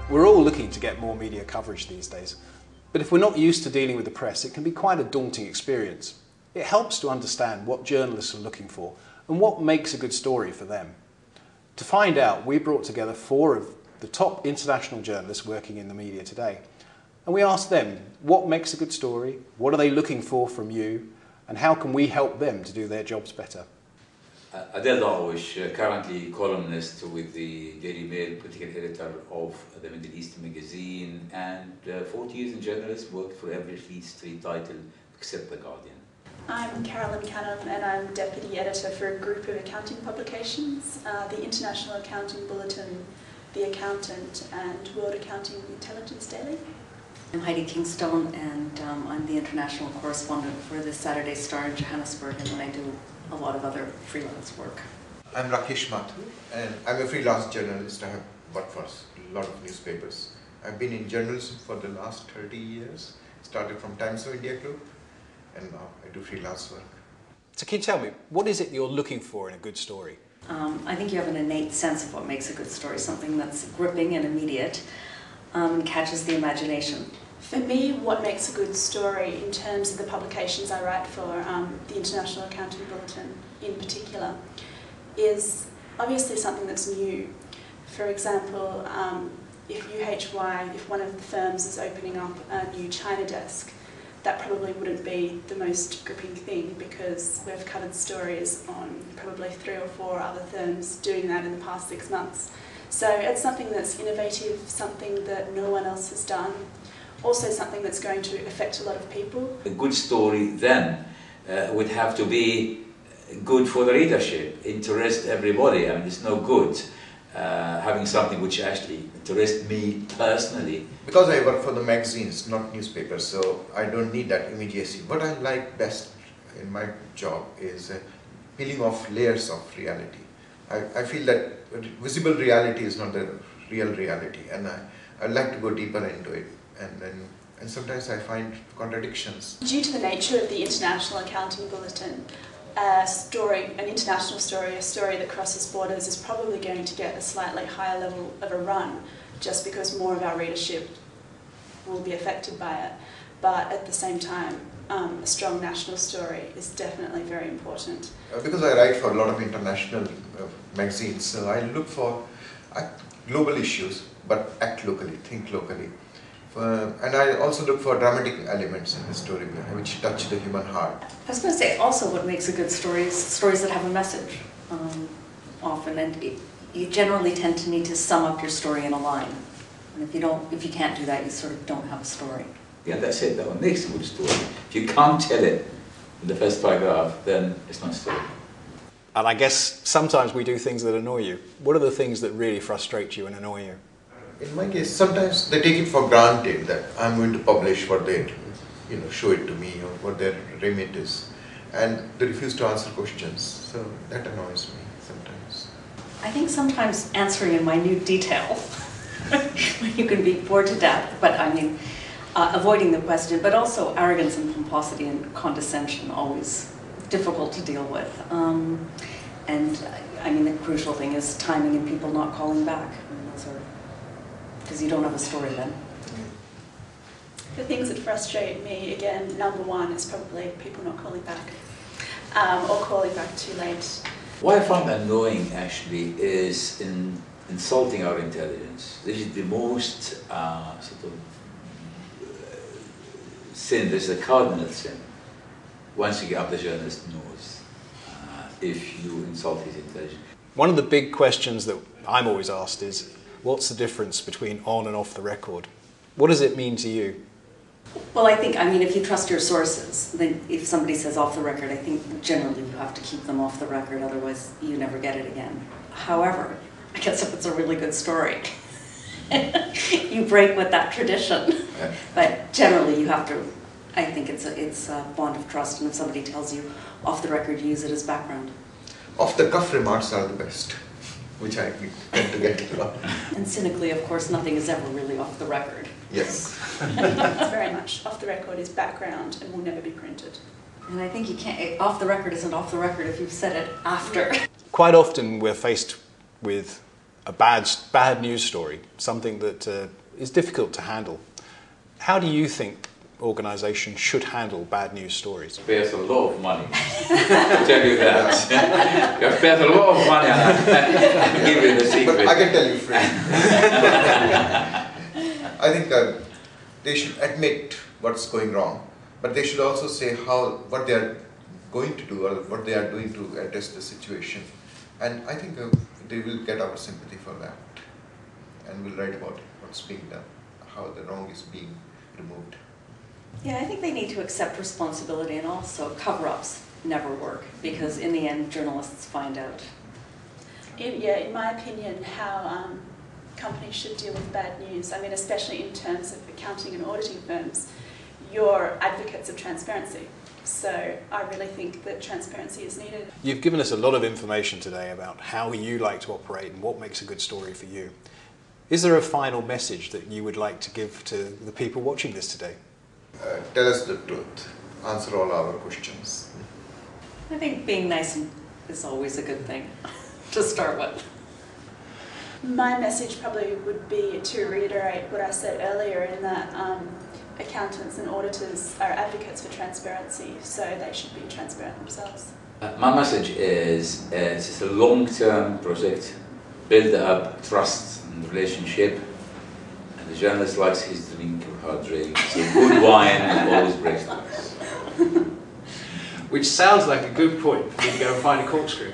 We're all looking to get more media coverage these days, but if we're not used to dealing with the press, it can be quite a daunting experience. It helps to understand what journalists are looking for and what makes a good story for them. To find out, we brought together 4 of the top international journalists working in the media today, and we asked them what makes a good story, what are they looking for from you, and how can we help them to do their jobs better. Adel Darwish, currently columnist with the Daily Mail, political editor of the Middle East magazine, and 40 years in journalism, worked for every Fleet Street title except The Guardian. I'm Carolyn Canham and I'm Deputy Editor for a group of accounting publications, the International Accounting Bulletin, The Accountant and World Accounting Intelligence Daily. I'm Heidi Kingstone and I'm the international correspondent for the Saturday Star in Johannesburg, and then I do a lot of other freelance work. I'm Rakesh Mathur and I'm a freelance journalist. I have worked for a lot of newspapers. I've been in journalism for the last 30 years. Started from Times of India Group and now I do freelance work. So can you tell me, what is it you're looking for in a good story? I think you have an innate sense of what makes a good story, something that's gripping and immediate and catches the imagination. For me, what makes a good story in terms of the publications I write for, the International Accounting Bulletin in particular, is obviously something that's new. For example, if one of the firms is opening up a new China desk, that probably wouldn't be the most gripping thing because we've covered stories on probably 3 or 4 other firms doing that in the past 6 months. So it's something that's innovative, something that no one else has done, also something that's going to affect a lot of people. A good story then would have to be good for the readership, interest everybody. I mean, it's no good having something which actually interests me personally. Because I work for the magazines, not newspapers, so I don't need that immediacy. What I like best in my job is peeling off layers of reality. I feel that visible reality is not the real reality, and I like to go deeper into it. And sometimes I find contradictions. Due to the nature of the International Accounting Bulletin, an international story, a story that crosses borders, is probably going to get a slightly higher level of a run, just because more of our readership will be affected by it. But at the same time, a strong national story is definitely very important. Because I write for a lot of international magazines, so I look for global issues, but act locally, think locally. And I also look for dramatic elements in the story which touch the human heart. I was going to say also what makes a good story is stories that have a message often, and you generally tend to need to sum up your story in a line. And if you can't do that, you sort of don't have a story. Yeah, that's it. That what makes a good story. If you can't tell it in the first paragraph, then it's not a story. And I guess sometimes we do things that annoy you. What are the things that really frustrate you and annoy you? In my case, sometimes they take it for granted that I'm going to publish what they, show it to me or what their remit is, and they refuse to answer questions. So that annoys me sometimes. I think sometimes answering in minute detail, when you can be bored to death, but I mean, avoiding the question, but also arrogance and pomposity and condescension, always difficult to deal with. And I mean, the crucial thing is timing and people not calling back. I mean, those are, because you don't have a story then. The things that frustrate me, again, number one is probably people not calling back, or calling back too late. What I find annoying actually is insulting our intelligence. This is the most sort of sin, this is a cardinal sin. Once you get up the journalist knows if you insult his intelligence. One of the big questions that I'm always asked is, what's the difference between on and off the record? What does it mean to you? Well, I mean, if you trust your sources, then if somebody says off the record, I think generally you have to keep them off the record, otherwise you never get it again. However, I guess if it's a really good story, you break with that tradition. But generally you have to, I think it's a bond of trust, and if somebody tells you off the record, use it as background. Off the cuff remarks are the best, which I tend to get a lot. And cynically, of course, nothing is ever really off the record. Yes. Very much. Off the record is background and will never be printed. And I think you can't, off the record isn't off the record if you've said it after. Quite often we're faced with a bad news story, something that is difficult to handle. How do you think organisations should handle bad news stories? Pay us a lot of money to tell you that. You have paid a lot of money, and I'll give you the secret. But I can tell you, friend. I think they should admit what's going wrong, but they should also say what they are going to do or what they are doing to address the situation. And I think they will get our sympathy for that, and will write about it, what's being done, how the wrong is being removed. Yeah, I think they need to accept responsibility, and also cover-ups never work, because in the end journalists find out. In my opinion, how companies should deal with bad news, I mean especially in terms of accounting and auditing firms, you're advocates of transparency. So I really think that transparency is needed. You've given us a lot of information today about how you like to operate and what makes a good story for you. Is there a final message that you would like to give to the people watching this today? Tell us the truth. Answer all our questions. I think being nice is always a good thing to start with. My message probably would be to reiterate what I said earlier, in that accountants and auditors are advocates for transparency, so they should be transparent themselves. My message is it's a long-term project. Build up trust and relationship. And the journalist likes his drink or hard drink, so good wine always breaks the ice. Which sounds like a good point for me to go and find a corkscrew.